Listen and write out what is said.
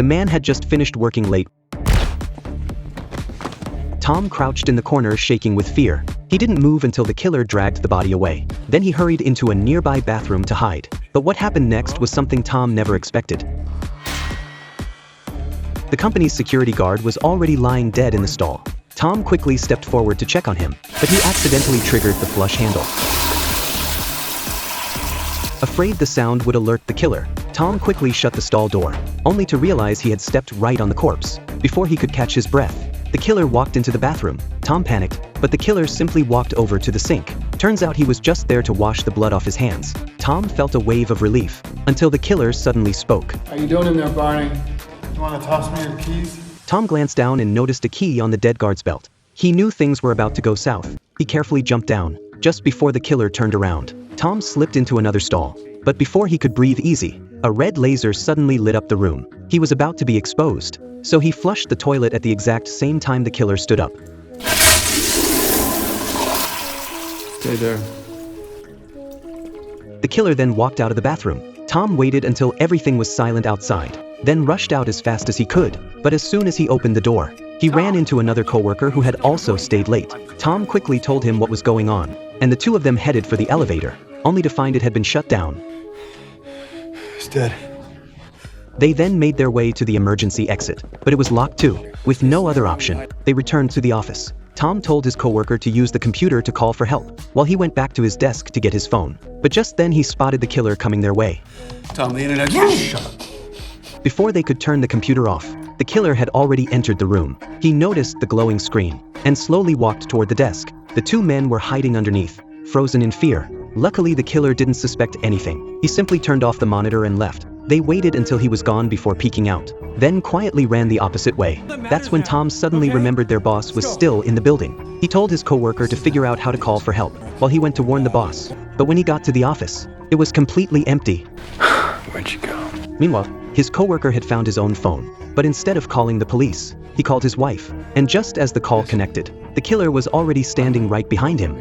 The man had just finished working late. Tom crouched in the corner shaking with fear. He didn't move until the killer dragged the body away. Then he hurried into a nearby bathroom to hide. But what happened next was something Tom never expected. The company's security guard was already lying dead in the stall. Tom quickly stepped forward to check on him, but he accidentally triggered the flush handle. Afraid the sound would alert the killer, Tom quickly shut the stall door, only to realize he had stepped right on the corpse. Before he could catch his breath, the killer walked into the bathroom. Tom panicked, but the killer simply walked over to the sink. Turns out he was just there to wash the blood off his hands. Tom felt a wave of relief, until the killer suddenly spoke. How you doing in there, Barney? You want to toss me your keys? Tom glanced down and noticed a key on the dead guard's belt. He knew things were about to go south. He carefully jumped down, just before the killer turned around. Tom slipped into another stall, but before he could breathe easy, a red laser suddenly lit up the room. He was about to be exposed, so he flushed the toilet at the exact same time the killer stood up. Stay there. The killer then walked out of the bathroom. Tom waited until everything was silent outside, then rushed out as fast as he could. But as soon as he opened the door, he ran into another coworker who had also stayed late. Tom quickly told him what was going on, and the two of them headed for the elevator, only to find it had been shut down. He's dead. They then made their way to the emergency exit, but it was locked too. With no other option, they returned to the office. Tom told his coworker to use the computer to call for help, while he went back to his desk to get his phone. But just then he spotted the killer coming their way. Tom, the internet. Shut up. Before they could turn the computer off, the killer had already entered the room. He noticed the glowing screen, and slowly walked toward the desk. The two men were hiding underneath, frozen in fear. Luckily, the killer didn't suspect anything. He simply turned off the monitor and left. They waited until he was gone before peeking out, then quietly ran the opposite way. That's when Tom suddenly remembered their boss was still in the building. He told his coworker to figure out how to call for help, while he went to warn the boss. But when he got to the office, it was completely empty. Where'd you go? Meanwhile, his coworker had found his own phone, but instead of calling the police, he called his wife. And just as the call connected, the killer was already standing right behind him.